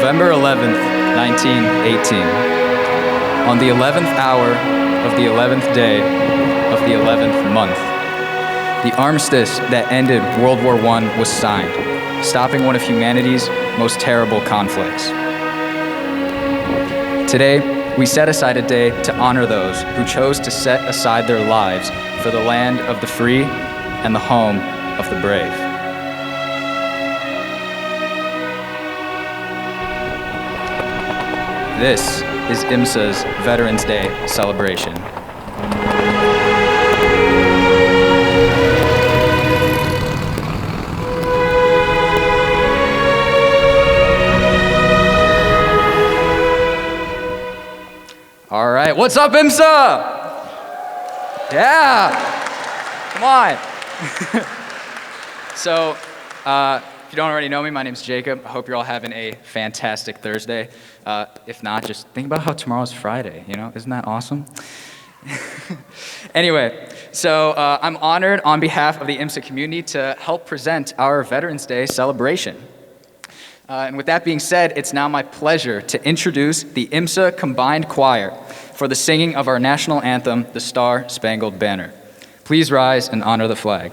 November 11th, 1918. On the 11th hour of the 11th day of the 11th month, the armistice that ended World War I was signed, stopping one of humanity's most terrible conflicts. Today, we set aside a day to honor those who chose to set aside their lives for the land of the free and the home of the brave. This is IMSA's Veterans Day celebration. All right, what's up, IMSA? Yeah, come on. So, if you don't already know me, my name's Jacob. I hope you're all having a fantastic Thursday. If not, just think about how tomorrow's Friday, you know? Isn't that awesome? Anyway, so I'm honored on behalf of the IMSA community to help present our Veterans Day celebration. And with that being said, it's now my pleasure to introduce the IMSA Combined Choir for the singing of our national anthem, the Star-Spangled Banner. Please rise and honor the flag.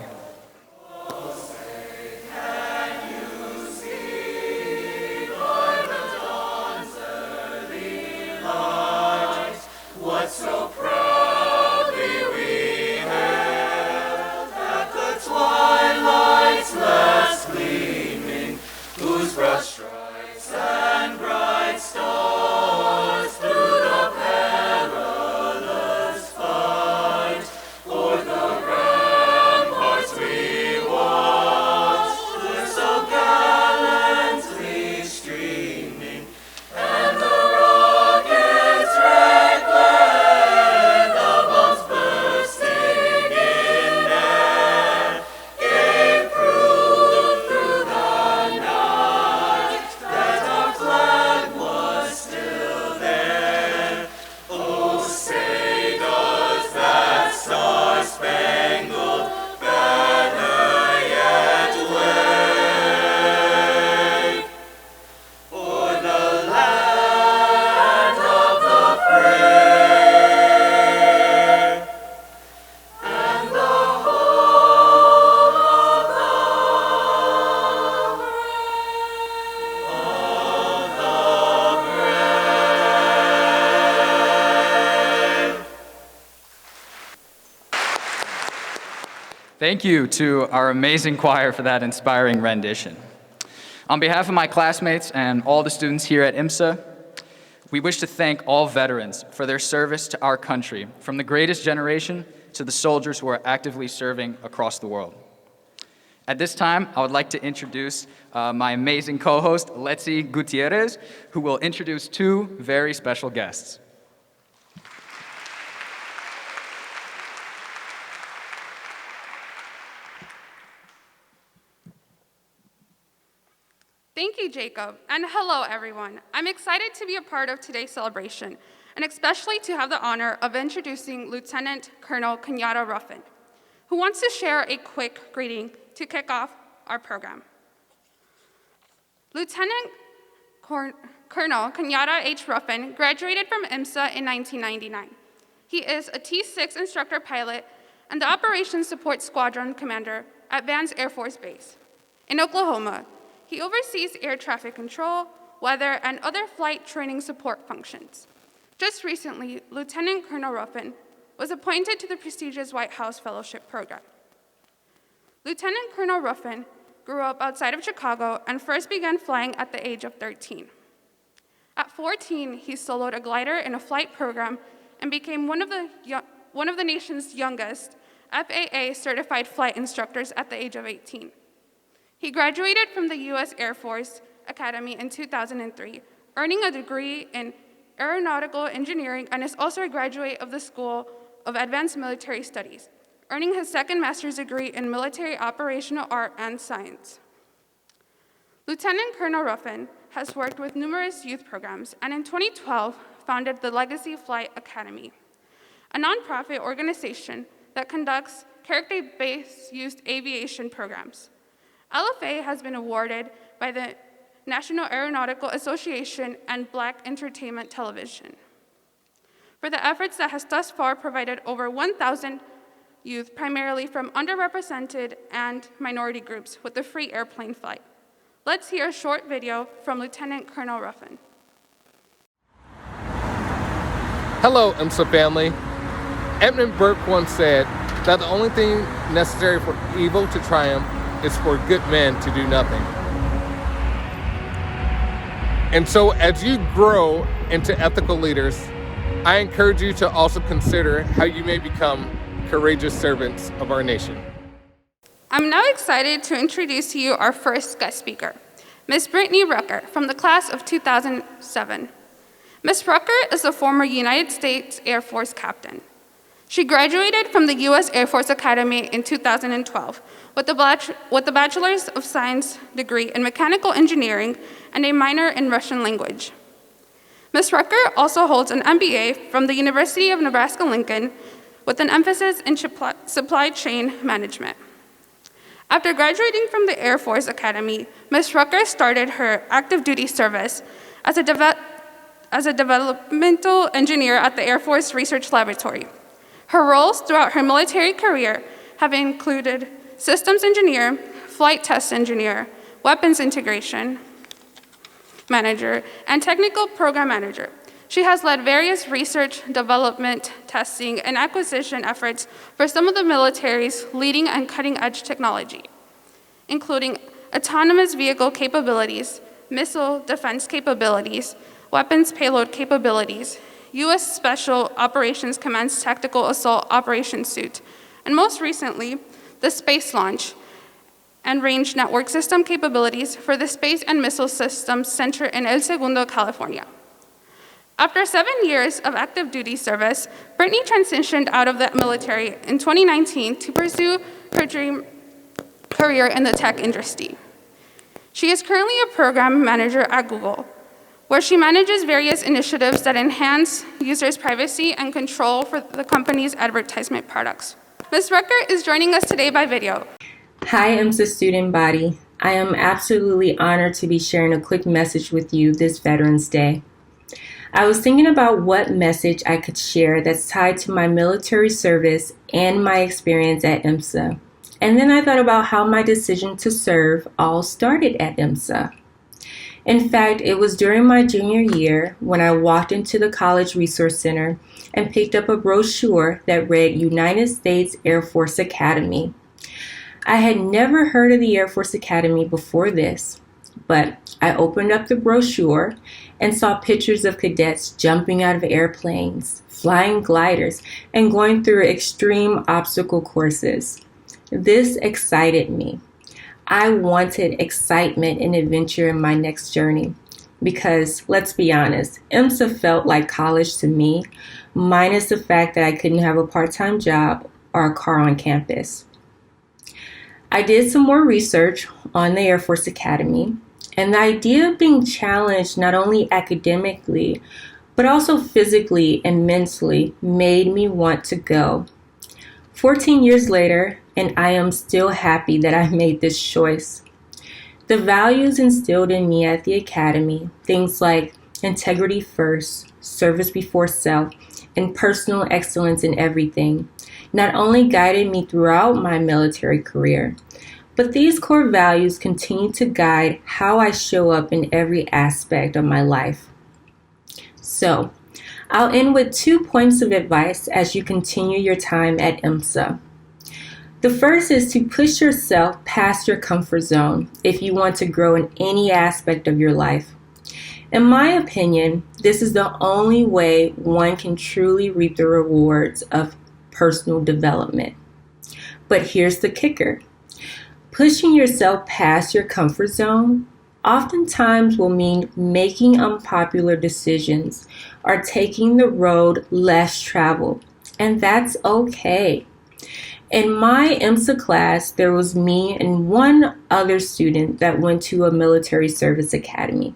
Thank you to our amazing choir for that inspiring rendition. On behalf of my classmates and all the students here at IMSA, we wish to thank all veterans for their service to our country, from the greatest generation to the soldiers who are actively serving across the world. At this time, I would like to introduce my amazing co-host, Letzi Gutierrez, who will introduce two very special guests. Thank you, Jacob, and hello, everyone. I'm excited to be a part of today's celebration, and especially to have the honor of introducing Lieutenant Colonel KENYATTA RUFFIN, who wants to share a quick greeting to kick off our program. Lieutenant Colonel KENYATTA H. RUFFIN graduated from IMSA in 1999. He is a T-6 instructor pilot and the Operations Support Squadron Commander at Vance Air Force Base. In Oklahoma, he oversees air traffic control, weather, and other flight training support functions. Just recently, Lieutenant Colonel Ruffin was appointed to the prestigious White House Fellowship Program. Lieutenant Colonel Ruffin grew up outside of Chicago and first began flying at the age of 13. At 14, he soloed a glider in a flight program and became one of the nation's youngest FAA-certified flight instructors at the age of 18. He graduated from the U.S. Air Force Academy in 2003, earning a degree in aeronautical engineering, and is also a graduate of the School of Advanced Military Studies, earning his second master's degree in military operational art and science. Lieutenant Colonel Ruffin has worked with numerous youth programs, and in 2012 founded the Legacy Flight Academy, a nonprofit organization that conducts character-based youth aviation programs. LFA has been awarded by the National Aeronautical Association, and Black Entertainment Television, for the efforts that has thus far provided over 1,000 youth, primarily from underrepresented and minority groups, with a free airplane flight. Let's hear a short video from Lieutenant Colonel Ruffin. Hello, IMSA family. Edmund Burke once said that the only thing necessary for evil to triumph is for good men to do nothing. And so as you grow into ethical leaders, I encourage you to also consider how you may become courageous servants of our nation. I'm now excited to introduce to you our first guest speaker, Ms. Brittany Rucker from the class of 2007. Ms. Rucker is a former United States Air Force captain. She graduated from the U.S. Air Force Academy in 2012 with a Bachelor's of Science degree in Mechanical Engineering and a minor in Russian language. Ms. Rucker also holds an MBA from the University of Nebraska-Lincoln with an emphasis in supply chain management. After graduating from the Air Force Academy, Ms. Rucker started her active duty service as a developmental engineer at the Air Force Research Laboratory. Her roles throughout her military career have included systems engineer, flight test engineer, weapons integration manager, and technical program manager. She has led various research, development, testing, and acquisition efforts for some of the military's leading and cutting-edge technology, including autonomous vehicle capabilities, missile defense capabilities, weapons payload capabilities, U.S. Special Operations Command's Tactical Assault Operations Suite, and most recently, the Space Launch and Range Network System capabilities for the Space and Missile Systems Center in El Segundo, California. After 7 years of active duty service, Brittany transitioned out of the military in 2019 to pursue her dream career in the tech industry. She is currently a program manager at Google, where she manages various initiatives that enhance users' privacy and control for the company's advertisement products. Ms. Rucker is joining us today by video. Hi, IMSA student body. I am absolutely honored to be sharing a quick message with you this Veterans Day. I was thinking about what message I could share that's tied to my military service and my experience at IMSA. And then I thought about how my decision to serve all started at IMSA. In fact, it was during my junior year when I walked into the College Resource Center and picked up a brochure that read United States Air Force Academy. I had never heard of the Air Force Academy before this, but I opened up the brochure and saw pictures of cadets jumping out of airplanes, flying gliders, and going through extreme obstacle courses. This excited me. I wanted excitement and adventure in my next journey because, let's be honest, IMSA felt like college to me, minus the fact that I couldn't have a part-time job or a car on campus. I did some more research on the Air Force Academy, and the idea of being challenged not only academically, but also physically and mentally made me want to go. 14 years later, and I am still happy that I made this choice. The values instilled in me at the Academy, things like integrity first, service before self, and personal excellence in everything, not only guided me throughout my military career, but these core values continue to guide how I show up in every aspect of my life. So, I'll end with 2 points of advice as you continue your time at IMSA. The first is to push yourself past your comfort zone if you want to grow in any aspect of your life. In my opinion, this is the only way one can truly reap the rewards of personal development. But here's the kicker. Pushing yourself past your comfort zone oftentimes will mean making unpopular decisions or taking the road less traveled, and that's okay. In my IMSA class, there was me and one other student that went to a military service academy.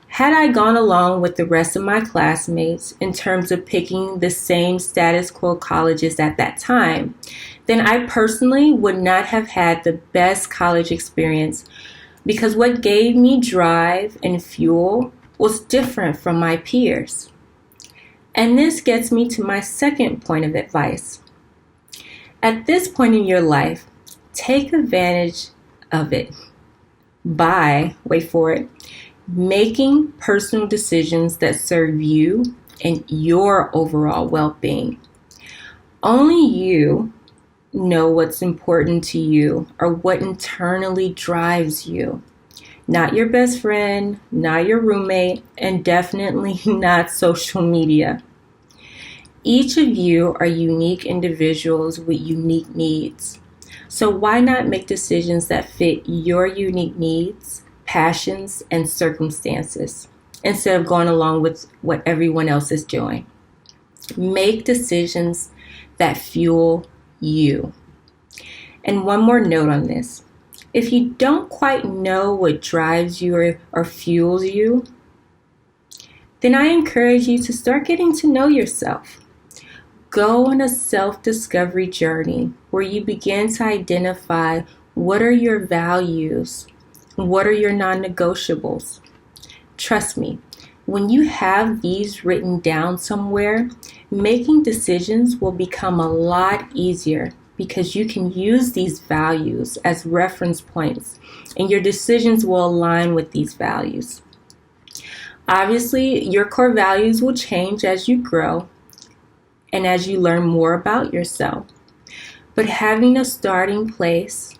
Had I gone along with the rest of my classmates in terms of picking the same status quo colleges at that time, then I personally would not have had the best college experience because what gave me drive and fuel was different from my peers. And this gets me to my second point of advice. At this point in your life, take advantage of it by, wait for it, making personal decisions that serve you and your overall well-being. Only you know what's important to you or what internally drives you. Not your best friend, not your roommate, and definitely not social media. Each of you are unique individuals with unique needs. So why not make decisions that fit your unique needs, passions, and circumstances instead of going along with what everyone else is doing? Make decisions that fuel you. And one more note on this. If you don't quite know what drives you or fuels you, then I encourage you to start getting to know yourself. Go on a self-discovery journey where you begin to identify what are your values, what are your non-negotiables. Trust me, when you have these written down somewhere, making decisions will become a lot easier because you can use these values as reference points and your decisions will align with these values. Obviously, your core values will change as you grow and as you learn more about yourself. But having a starting place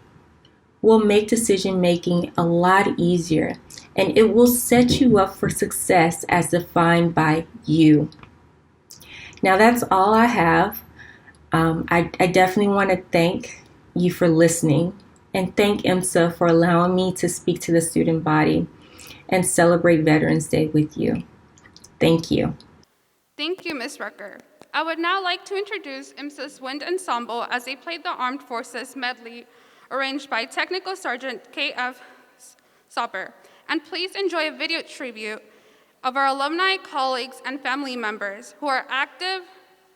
will make decision making a lot easier, and it will set you up for success as defined by you. Now that's all I have. I definitely want to thank you for listening and thank IMSA for allowing me to speak to the student body and celebrate Veterans Day with you. Thank you. Thank you, Ms. Rucker. I would now like to introduce IMSA's Wind Ensemble as they played the Armed Forces Medley, arranged by Technical Sergeant K.F. Sauper. And please enjoy a video tribute of our alumni, colleagues, and family members who are active,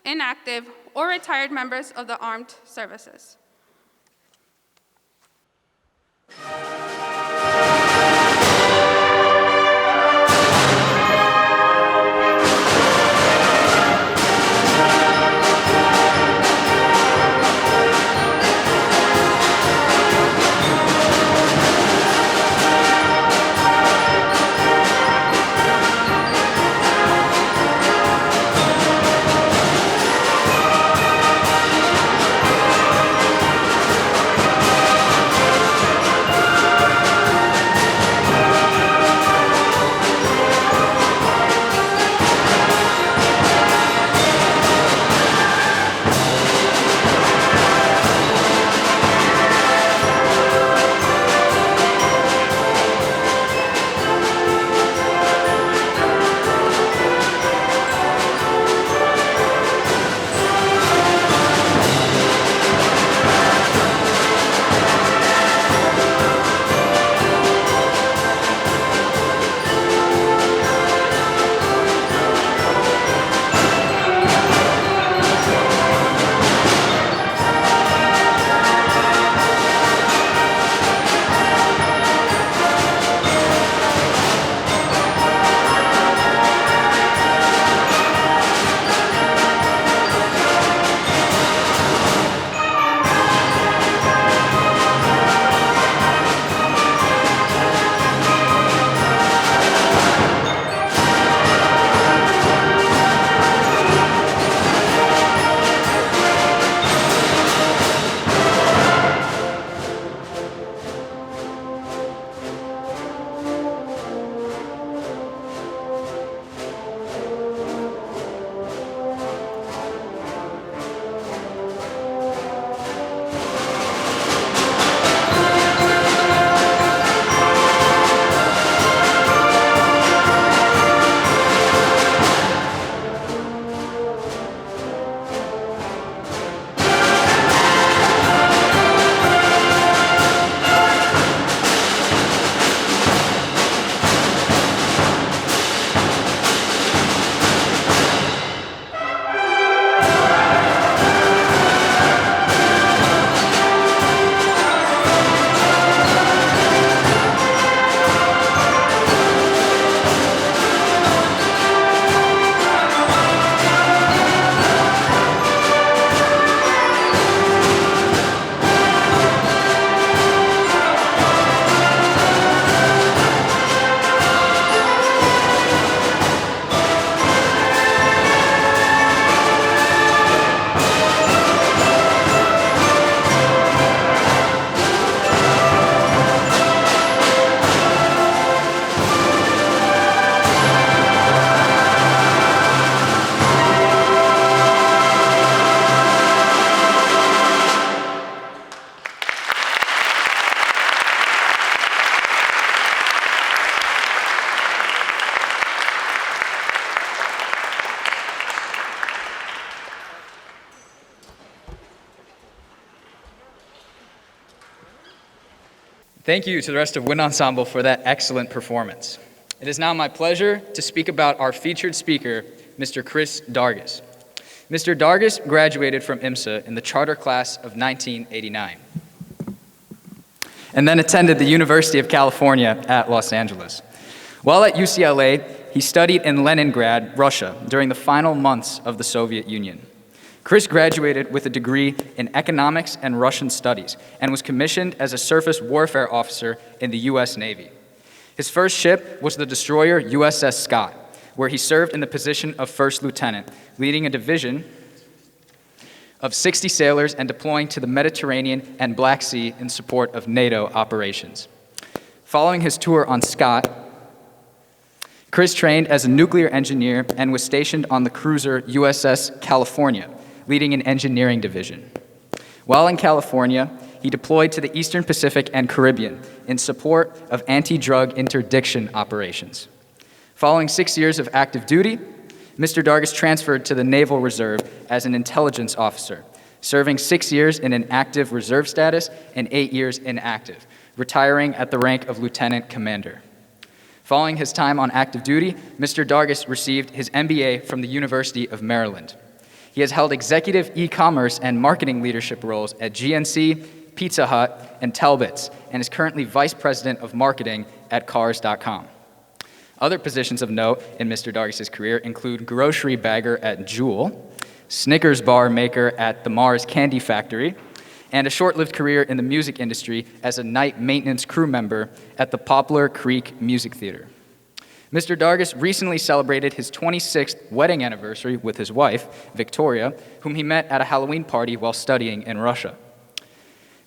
inactive, or retired members of the armed services. Thank you to the rest of Wind Ensemble for that excellent performance. It is now my pleasure to speak about our featured speaker, Mr. Chris Dargis. Mr. Dargis graduated from IMSA in the charter class of 1989, and then attended the University of California at Los Angeles. While at UCLA, he studied in Leningrad, Russia, during the final months of the Soviet Union. Chris graduated with a degree in economics and Russian studies and was commissioned as a surface warfare officer in the U.S. Navy. His first ship was the destroyer USS Scott, where he served in the position of first lieutenant, leading a division of 60 sailors and deploying to the Mediterranean and Black Sea in support of NATO operations. Following his tour on Scott, Chris trained as a nuclear engineer and was stationed on the cruiser USS California, leading an engineering division. While in California, he deployed to the Eastern Pacific and Caribbean in support of anti-drug interdiction operations. Following 6 years of active duty, Mr. Dargis transferred to the Naval Reserve as an intelligence officer, serving 6 years in an active reserve status and 8 years inactive, retiring at the rank of lieutenant commander. Following his time on active duty, Mr. Dargis received his MBA from the University of Maryland. He has held executive e-commerce and marketing leadership roles at GNC, Pizza Hut, and Talbot's, and is currently Vice President of Marketing at Cars.com. Other positions of note in Mr. Dargis' career include grocery bagger at Jewel, Snickers bar maker at the Mars Candy Factory, and a short-lived career in the music industry as a night maintenance crew member at the Poplar Creek Music Theater. Mr. Dargis recently celebrated his 26th wedding anniversary with his wife, Victoria, whom he met at a Halloween party while studying in Russia.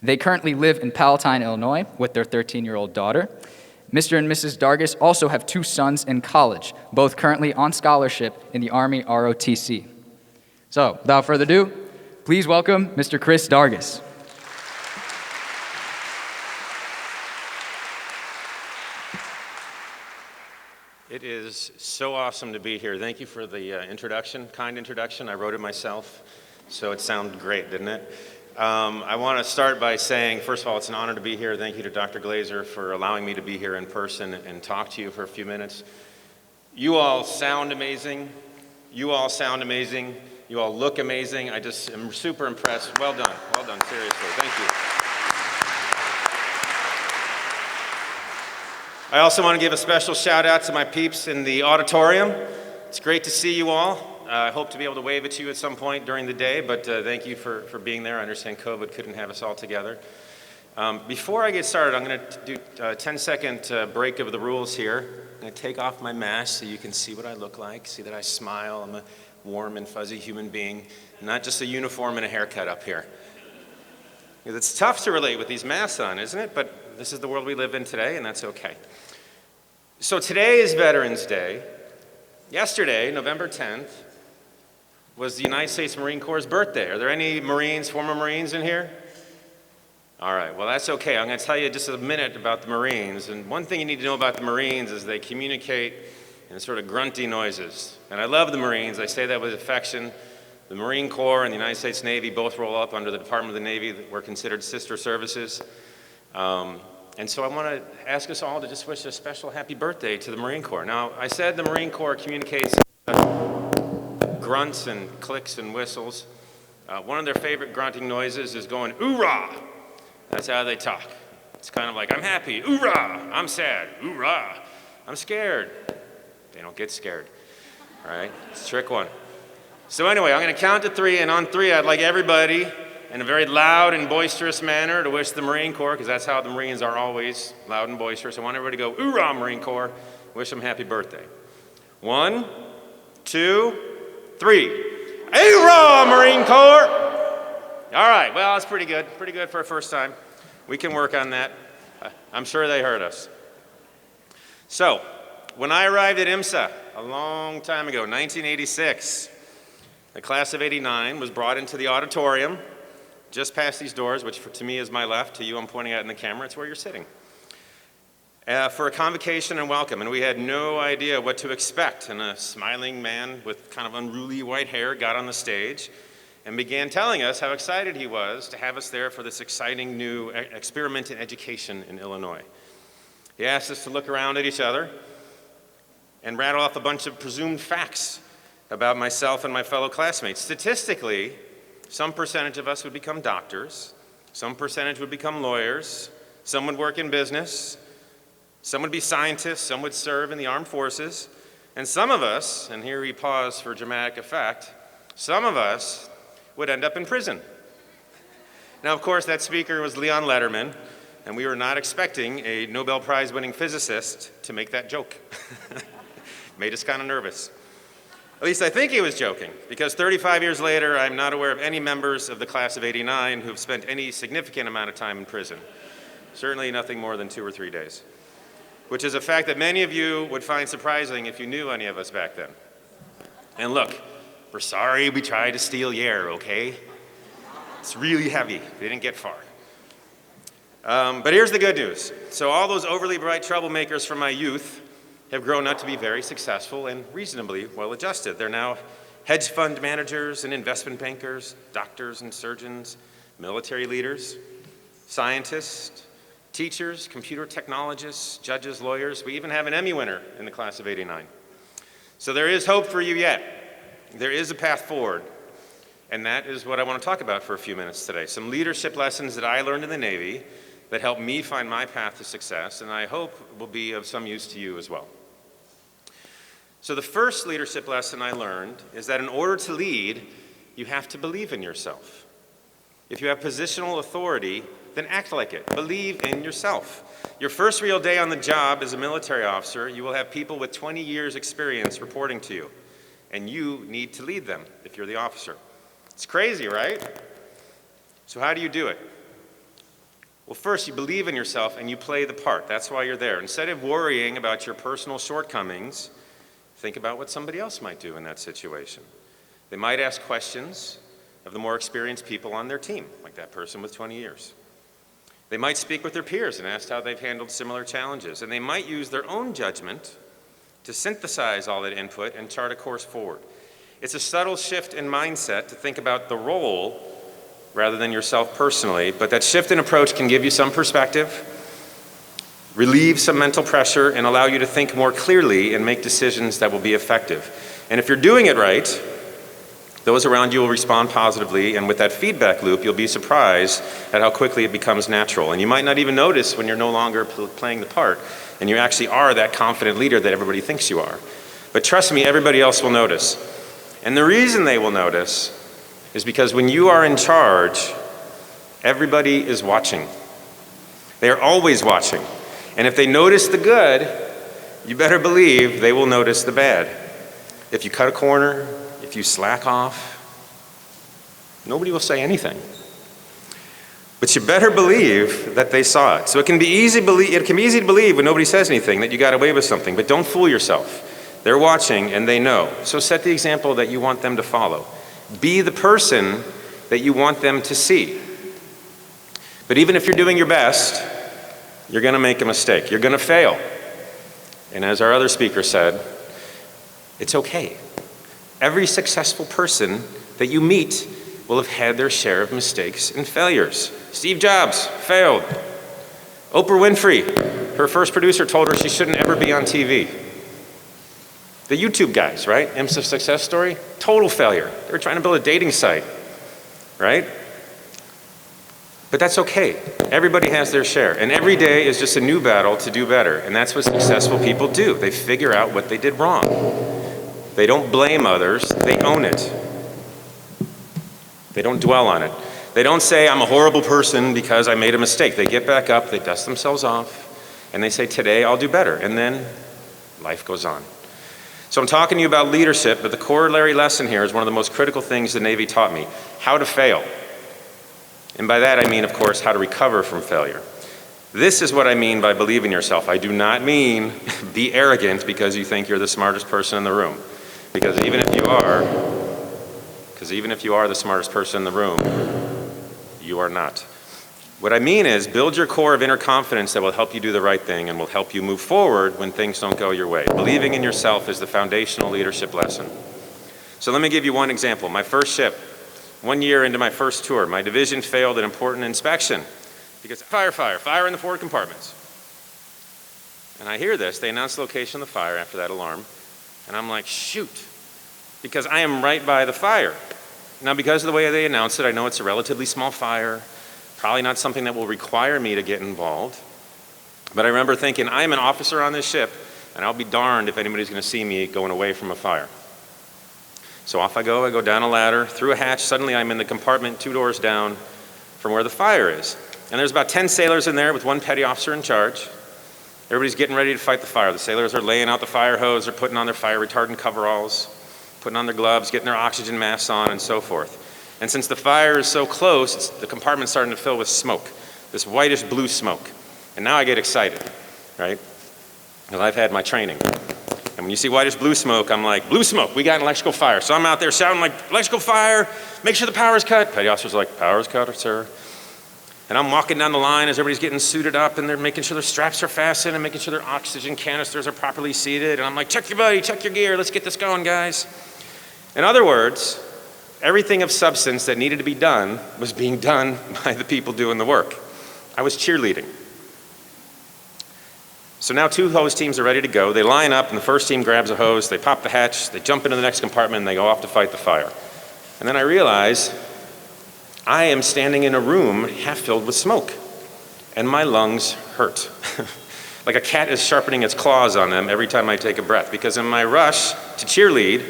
They currently live in Palatine, Illinois, with their 13-year-old daughter. Mr. and Mrs. Dargis also have 2 sons in college, both currently on scholarship in the Army ROTC. So, without further ado, please welcome Mr. Chris Dargis. It is so awesome to be here. Thank you for the introduction, kind introduction. I wrote it myself, so it sounded great, didn't it? I want to start by saying, first of all, it's an honor to be here. Thank you to Dr. Glazer for allowing me to be here in person and talk to you for a few minutes. You all sound amazing. You all sound amazing. You all look amazing. I just am super impressed. Well done, seriously. Thank you. I also want to give a special shout out to my peeps in the auditorium. It's great to see you all. I hope to be able to wave at you at some point during the day, but thank you for being there. I understand COVID couldn't have us all together. Before I get started, I'm going to do a 10-second break of the rules here. I'm going to take off my mask so you can see what I look like, see that I smile. I'm a warm and fuzzy human being, not just a uniform and a haircut up here. Because it's tough to relate with these masks on, isn't it? But this is the world we live in today, and that's okay. So today is Veterans Day. Yesterday, November 10th, was the United States Marine Corps' birthday. Are there any Marines, former Marines in here? All right, well that's okay. I'm going to tell you just a minute about the Marines. And one thing you need to know about the Marines is they communicate in sort of grunty noises. And I love the Marines. I say that with affection. The Marine Corps and the United States Navy both roll up under the Department of the Navy. We're considered sister services. And so I want to ask us all to just wish a special happy birthday to the Marine Corps. Now, I said the Marine Corps communicates grunts and clicks and whistles. One of their favorite grunting noises is going, "Oorah!" That's how they talk. It's kind of like, I'm happy, oorah! I'm sad, oorah! I'm scared. They don't get scared, all right? It's trick one. So anyway, I'm going to count to 3, and on 3, I'd like everybody in a very loud and boisterous manner to wish the Marine Corps, because that's how the Marines are always, loud and boisterous. I want everybody to go, "Oorah, Marine Corps!" Wish them happy birthday. 1, 2, 3. Oorah, Marine Corps! All right, well, that's pretty good for a first time. We can work on that. I'm sure they heard us. So, when I arrived at IMSA a long time ago, 1986, the class of '89 was brought into the auditorium just past these doors, which to me is my left, to you I'm pointing at in the camera, it's where you're sitting, for a convocation and welcome. And we had no idea what to expect. And a smiling man with kind of unruly white hair got on the stage and began telling us how excited he was to have us there for this exciting new experiment in education in Illinois. He asked us to look around at each other and rattle off a bunch of presumed facts about myself and my fellow classmates. Statistically, some percentage of us would become doctors, some percentage would become lawyers, some would work in business, some would be scientists, some would serve in the armed forces, and some of us, and here we pause for dramatic effect, some of us would end up in prison. Now, of course, that speaker was Leon Letterman, and we were not expecting a Nobel Prize winning physicist to make that joke. Made us kind of nervous. At least I think he was joking, because 35 years later, I'm not aware of any members of the class of '89 who've spent any significant amount of time in prison. Certainly nothing more than 2 or 3 days, which is a fact that many of you would find surprising if you knew any of us back then. And look, we're sorry we tried to steal your air, okay? It's really heavy. We didn't get far. But here's the good news. So all those overly bright troublemakers from my youth have grown up to be very successful and reasonably well-adjusted. They're now hedge fund managers and investment bankers, doctors and surgeons, military leaders, scientists, teachers, computer technologists, judges, lawyers. We even have an Emmy winner in the class of '89. So there is hope for you yet. There is a path forward. And that is what I want to talk about for a few minutes today. Some leadership lessons that I learned in the Navy that helped me find my path to success, and I hope will be of some use to you as well. So the first leadership lesson I learned is that in order to lead, you have to believe in yourself. If you have positional authority, then act like it. Believe in yourself. Your first real day on the job as a military officer, you will have people with 20 years experience reporting to you, and you need to lead them if you're the officer. It's crazy, right? So how do you do it? Well, first, you believe in yourself and you play the part. That's why you're there. Instead of worrying about your personal shortcomings, think about what somebody else might do in that situation. They might ask questions of the more experienced people on their team, like that person with 20 years. They might speak with their peers and ask how they've handled similar challenges. And they might use their own judgment to synthesize all that input and chart a course forward. It's a subtle shift in mindset to think about the role rather than yourself personally, but that shift in approach can give you some perspective, relieve some mental pressure, and allow you to think more clearly and make decisions that will be effective. And if you're doing it right, those around you will respond positively, and with that feedback loop, you'll be surprised at how quickly it becomes natural. And you might not even notice when you're no longer playing the part, and you actually are that confident leader that everybody thinks you are. But trust me, everybody else will notice. And the reason they will notice is because when you are in charge, everybody is watching. They are always watching. And if they notice the good, you better believe they will notice the bad. If you cut a corner, if you slack off, nobody will say anything. But you better believe that they saw it. So it can be easy to believe when nobody says anything that you got away with something, but don't fool yourself. They're watching and they know. So set the example that you want them to follow. Be the person that you want them to see. But even if you're doing your best, you're going to make a mistake. You're going to fail. And as our other speaker said, it's okay. Every successful person that you meet will have had their share of mistakes and failures. Steve Jobs failed. Oprah Winfrey, her first producer told her she shouldn't ever be on TV. The YouTube guys, right? IMSA success story, total failure. They were trying to build a dating site, right? But that's okay. Everybody has their share. And every day is just a new battle to do better. And that's what successful people do. They figure out what they did wrong. They don't blame others, they own it. They don't dwell on it. They don't say, I'm a horrible person because I made a mistake. They get back up, they dust themselves off, and they say, today I'll do better. And then life goes on. So I'm talking to you about leadership, but the corollary lesson here is one of the most critical things the Navy taught me, how to fail. And by that I mean, of course, how to recover from failure. This is what I mean by believe in yourself. I do not mean be arrogant because you think you're the smartest person in the room. Because even if you are the smartest person in the room, you are not. What I mean is build your core of inner confidence that will help you do the right thing and will help you move forward when things don't go your way. Believing in yourself is the foundational leadership lesson. So let me give you one example. My first ship 1 year into my first tour, my division failed an important inspection because fire in the forward compartments. And I hear this, they announce the location of the fire after that alarm, and I'm like, shoot, because I am right by the fire. Now, because of the way they announce it, I know it's a relatively small fire, probably not something that will require me to get involved. But I remember thinking, I am an officer on this ship, and I'll be darned if anybody's gonna see me going away from a fire. So off I go down a ladder, through a hatch, suddenly I'm in the compartment 2 doors down from where the fire is. And there's about 10 sailors in there with 1 petty officer in charge. Everybody's getting ready to fight the fire. The sailors are laying out the fire hose, they're putting on their fire retardant coveralls, putting on their gloves, getting their oxygen masks on, and so forth. And since the fire is so close, the compartment's starting to fill with smoke, this whitish blue smoke. And now I get excited, right? Because I've had my training. And when you see whitish blue smoke, I'm like, blue smoke, we got an electrical fire. So I'm out there shouting like, electrical fire, make sure the power's cut. Petty officer's like, power's cut, sir. And I'm walking down the line as everybody's getting suited up and they're making sure their straps are fastened and making sure their oxygen canisters are properly seated. And I'm like, check your buddy, check your gear, let's get this going, guys. In other words, everything of substance that needed to be done was being done by the people doing the work. I was cheerleading. So now 2 hose teams are ready to go. They line up and the first team grabs a hose, they pop the hatch, they jump into the next compartment and they go off to fight the fire. And then I realize I am standing in a room half filled with smoke and my lungs hurt. Like a cat is sharpening its claws on them every time I take a breath, because in my rush to cheerlead,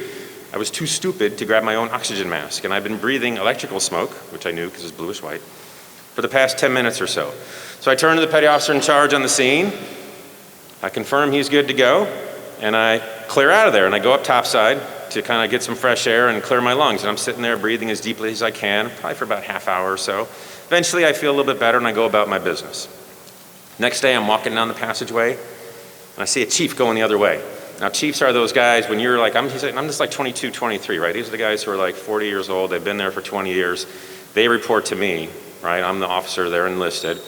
I was too stupid to grab my own oxygen mask, and I've been breathing electrical smoke, which I knew because it's bluish white, for the past 10 minutes or so. So I turn to the petty officer in charge on the scene, I confirm he's good to go, and I clear out of there, and I go up topside to kind of get some fresh air and clear my lungs, and I'm sitting there breathing as deeply as I can, probably for about half hour or so. Eventually I feel a little bit better and I go about my business. Next day I'm walking down the passageway, and I see a chief going the other way. Now chiefs are those guys when you're like, I'm just like 22, 23, right? These are the guys who are like 40 years old, they've been there for 20 years. They report to me, right? I'm the officer, they're enlisted.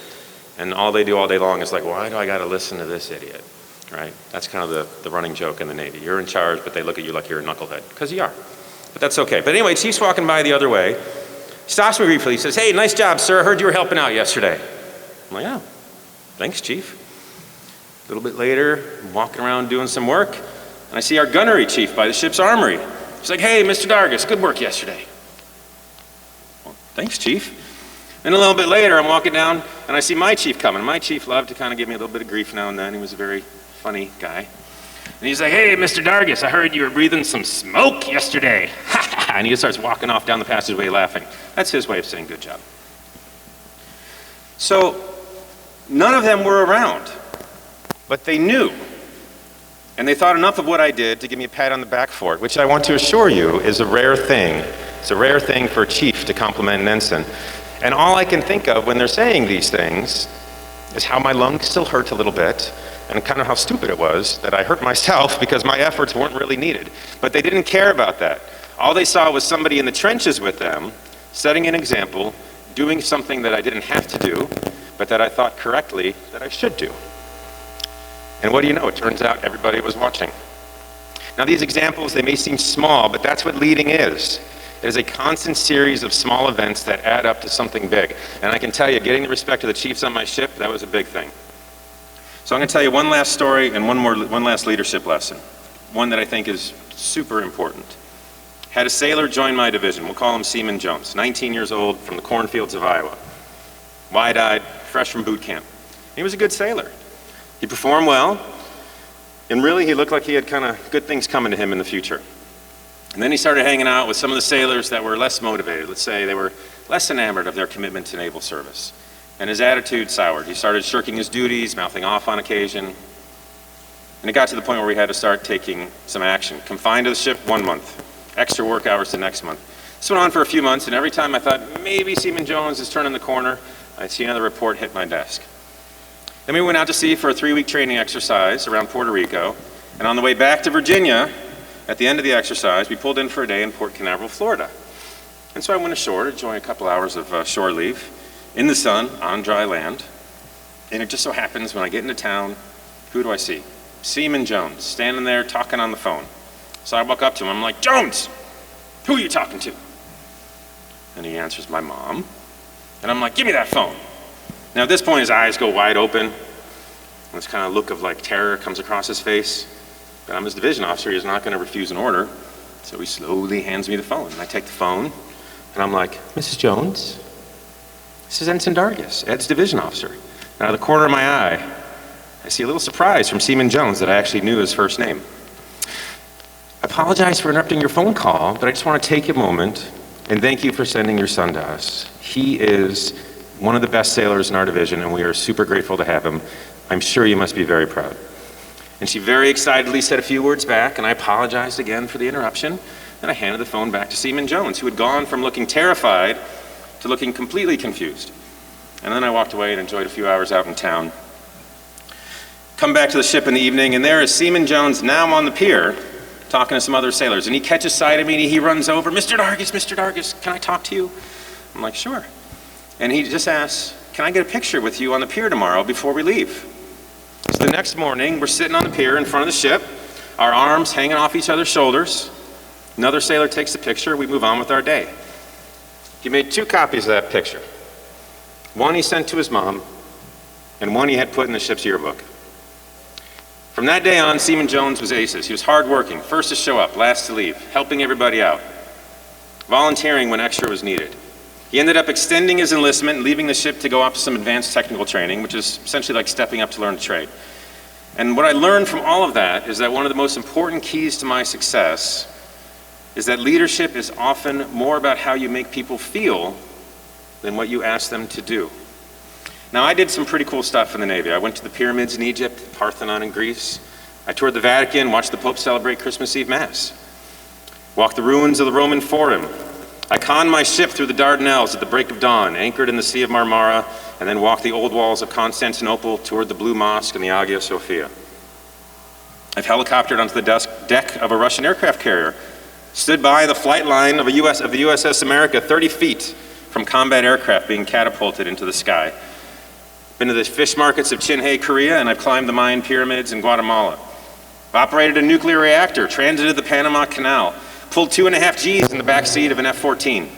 And all they do all day long is like, why do I gotta listen to this idiot, right? That's kind of the running joke in the Navy. You're in charge, but they look at you like you're a knucklehead, because you are. But that's okay. But anyway, chief's walking by the other way, stops me briefly, he says, hey, nice job, sir, I heard you were helping out yesterday. I'm like, yeah, thanks, chief. A little bit later, I'm walking around doing some work, and I see our gunnery chief by the ship's armory. He's like, hey, Mr. Dargis, good work yesterday. Well, thanks, chief. Then a little bit later, I'm walking down, and I see my chief coming. My chief loved to kind of give me a little bit of grief now and then. He was a very funny guy. And he's like, hey, Mr. Dargis, I heard you were breathing some smoke yesterday. And he just starts walking off down the passageway laughing. That's his way of saying good job. So none of them were around, but they knew. And they thought enough of what I did to give me a pat on the back for it, which I want to assure you is a rare thing. It's a rare thing for a chief to compliment an ensign. And all I can think of when they're saying these things is how my lungs still hurt a little bit, and kind of how stupid it was that I hurt myself because my efforts weren't really needed. But they didn't care about that. All they saw was somebody in the trenches with them, setting an example, doing something that I didn't have to do, but that I thought correctly that I should do. And what do you know? It turns out everybody was watching. Now these examples, they may seem small, but that's what leading is. It is a constant series of small events that add up to something big. And I can tell you, getting the respect of the chiefs on my ship, that was a big thing. So I'm going to tell you one last story and one last leadership lesson. One that I think is super important. Had a sailor join my division. We'll call him Seaman Jones, 19 years old, from the cornfields of Iowa. Wide-eyed, fresh from boot camp. He was a good sailor. He performed well, and really he looked like he had kind of good things coming to him in the future. And then he started hanging out with some of the sailors that were less motivated. Let's say they were less enamored of their commitment to naval service. And his attitude soured. He started shirking his duties, mouthing off on occasion. And it got to the point where we had to start taking some action. Confined to the ship 1 month. Extra work hours the next month. This went on for a few months, and every time I thought maybe Seaman Jones is turning the corner, I'd see another report hit my desk. Then we went out to sea for a 3-week training exercise around Puerto Rico. And on the way back to Virginia, at the end of the exercise, we pulled in for a day in Port Canaveral, Florida. And so I went ashore to enjoy a couple hours of shore leave in the sun on dry land. And it just so happens when I get into town, who do I see? Seaman Jones, standing there talking on the phone. So I walk up to him, I'm like, Jones, who are you talking to? And he answers, "My mom." And I'm like, "Give me that phone." Now at this point, his eyes go wide open. And this kind of look of like terror comes across his face. But I'm his division officer, he's not gonna refuse an order. So he slowly hands me the phone. And I take the phone, and I'm like, "Mrs. Jones, this is Ensign Dargis, Ed's division officer." And out of the corner of my eye, I see a little surprise from Seaman Jones that I actually knew his first name. "I apologize for interrupting your phone call, but I just want to take a moment and thank you for sending your son to us. He is one of the best sailors in our division, and we are super grateful to have him. I'm sure you must be very proud." And she very excitedly said a few words back, and I apologized again for the interruption, and I handed the phone back to Seaman Jones, who had gone from looking terrified to looking completely confused. And then I walked away and enjoyed a few hours out in town. Come back to the ship in the evening, and there is Seaman Jones now on the pier, talking to some other sailors, and he catches sight of me, and he runs over, Mr. Dargis, can I talk to you?" I'm like, "Sure." And he just asks, "Can I get a picture with you on the pier tomorrow before we leave?" So the next morning, we're sitting on the pier in front of the ship, our arms hanging off each other's shoulders. Another sailor takes the picture, we move on with our day. He made 2 copies of that picture. One he sent to his mom, and one he had put in the ship's yearbook. From that day on, Seaman Jones was aces. He was hardworking, first to show up, last to leave, helping everybody out, volunteering when extra was needed. He ended up extending his enlistment and leaving the ship to go off to some advanced technical training, which is essentially like stepping up to learn a trade. And what I learned from all of that is that one of the most important keys to my success is that leadership is often more about how you make people feel than what you ask them to do. Now, I did some pretty cool stuff in the Navy. I went to the pyramids in Egypt, Parthenon in Greece. I toured the Vatican, watched the Pope celebrate Christmas Eve Mass. Walked the ruins of the Roman Forum. I conned my ship through the Dardanelles at the break of dawn, anchored in the Sea of Marmara, and then walked the old walls of Constantinople, toured the Blue Mosque and the Hagia Sophia. I've helicoptered onto the deck of a Russian aircraft carrier, stood by the flight line of the USS America 30 feet from combat aircraft being catapulted into the sky. Been to the fish markets of Chinhae, Korea, and I've climbed the Mayan pyramids in Guatemala. I've operated a nuclear reactor, transited the Panama Canal, pulled 2.5 Gs in the back seat of an F-14.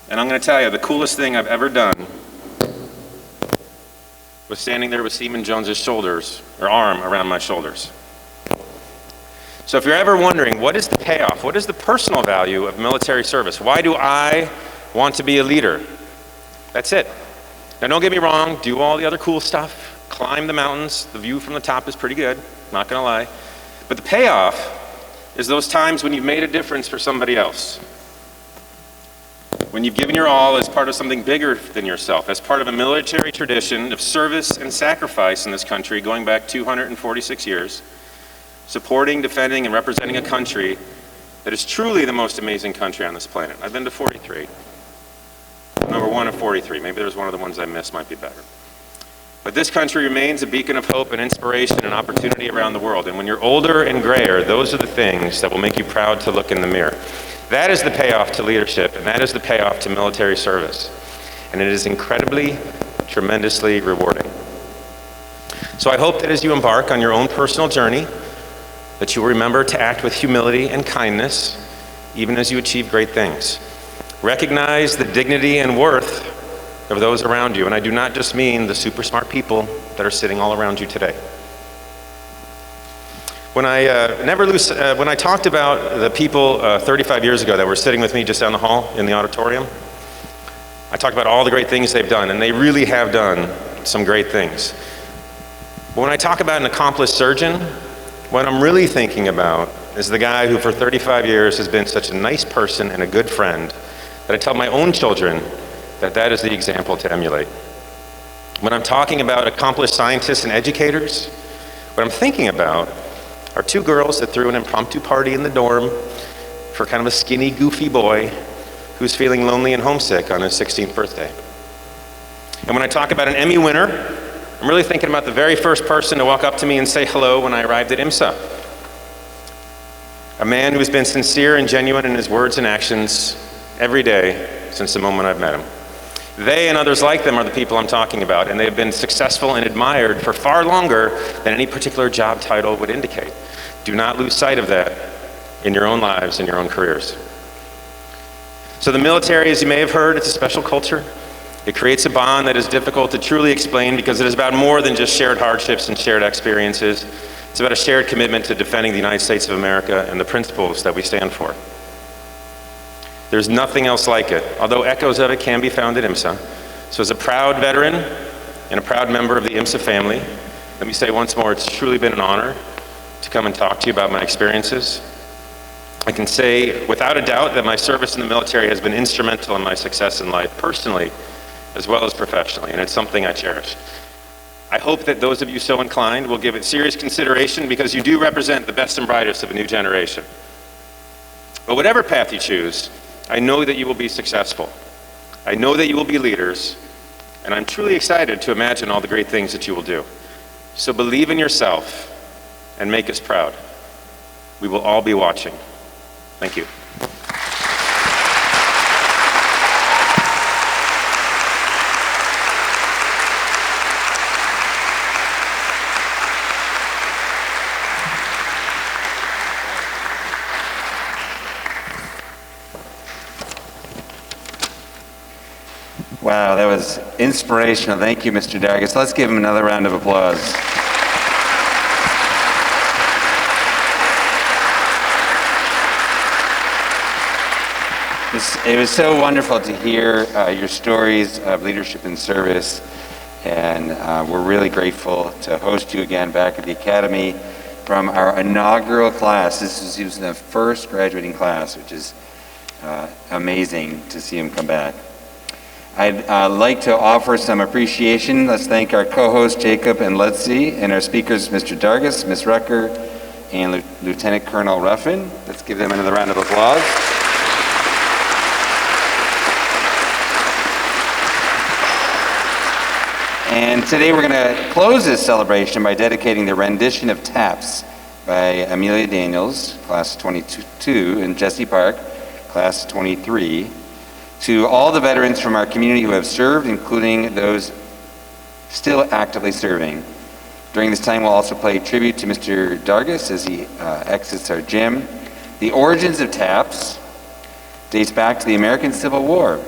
And I'm going to tell you, the coolest thing I've ever done was standing there with Seaman Jones's shoulders, or arm around my shoulders. So if you're ever wondering, what is the payoff? What is the personal value of military service? Why do I want to be a leader? That's it. Now don't get me wrong, do all the other cool stuff, climb the mountains, the view from the top is pretty good, not gonna lie. But the payoff is those times when you've made a difference for somebody else. When you've given your all as part of something bigger than yourself, as part of a military tradition of service and sacrifice in this country going back 246 years, supporting, defending, and representing a country that is truly the most amazing country on this planet. I've been to 43. Number 1 of 43. Maybe there's one of the ones I missed, might be better. But this country remains a beacon of hope and inspiration and opportunity around the world. And when you're older and grayer, those are the things that will make you proud to look in the mirror. That is the payoff to leadership, and that is the payoff to military service. And it is incredibly, tremendously rewarding. So I hope that as you embark on your own personal journey, that you will remember to act with humility and kindness, even as you achieve great things. Recognize the dignity and worth of those around you, and I do not just mean the super smart people that are sitting all around you today. When I talked about the people 35 years ago that were sitting with me just down the hall in the auditorium, I talked about all the great things they've done, and they really have done some great things. But when I talk about an accomplished surgeon, what I'm really thinking about is the guy who for 35 years has been such a nice person and a good friend that I tell my own children that that is the example to emulate. When I'm talking about accomplished scientists and educators, what I'm thinking about are 2 girls that threw an impromptu party in the dorm for kind of a skinny, goofy boy who's feeling lonely and homesick on his 16th birthday. And when I talk about an Emmy winner, I'm really thinking about the very first person to walk up to me and say hello when I arrived at IMSA. A man who's been sincere and genuine in his words and actions every day since the moment I've met him. They and others like them are the people I'm talking about, and they've been successful and admired for far longer than any particular job title would indicate. Do not lose sight of that in your own lives and your own careers. So the military, as you may have heard, it's a special culture. It creates a bond that is difficult to truly explain because it is about more than just shared hardships and shared experiences. It's about a shared commitment to defending the United States of America and the principles that we stand for. There's nothing else like it, although echoes of it can be found at IMSA. So as a proud veteran and a proud member of the IMSA family, let me say once more, it's truly been an honor to come and talk to you about my experiences. I can say without a doubt that my service in the military has been instrumental in my success in life, personally as well as professionally, and it's something I cherish. I hope that those of you so inclined will give it serious consideration because you do represent the best and brightest of a new generation. But whatever path you choose, I know that you will be successful. I know that you will be leaders, and I'm truly excited to imagine all the great things that you will do. So believe in yourself and make us proud. We will all be watching. Thank you. Wow, that was inspirational. Thank you, Mr. Dargis. Let's give him another round of applause. It was so wonderful to hear your stories of leadership and service, and we're really grateful to host you again back at the Academy from our inaugural class. This was the first graduating class, which is amazing to see him come back. I'd like to offer some appreciation. Let's thank our co-hosts Jacob and Ledsey, and our speakers Mr. Dargis, Ms. Rucker, and Lieutenant Colonel Ruffin. Let's give them another round of applause. And today we're going to close this celebration by dedicating the rendition of Taps by Amelia Daniels, class 22, and Jesse Park, class 23, to all the veterans from our community who have served, including those still actively serving. During this time, we'll also play tribute to Mr. Dargis as he exits our gym. The origins of Taps dates back to the American Civil War.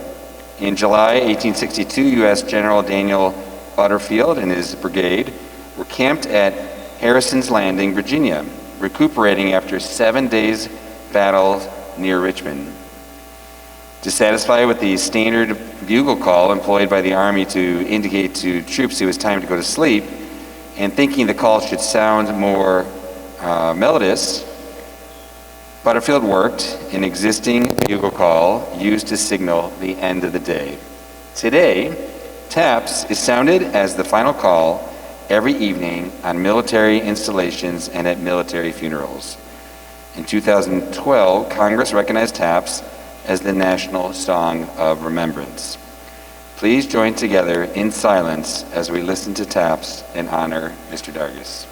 In July 1862, U.S. General Daniel Butterfield and his brigade were camped at Harrison's Landing, Virginia, recuperating after 7 days' battle near Richmond. Dissatisfied with the standard bugle call employed by the Army to indicate to troops it was time to go to sleep, and thinking the call should sound more melodious, Butterfield worked an existing bugle call used to signal the end of the day. Today, Taps is sounded as the final call every evening on military installations and at military funerals. In 2012, Congress recognized Taps as the National Song of Remembrance. Please join together in silence as we listen to Taps and honor Mr. Dargis.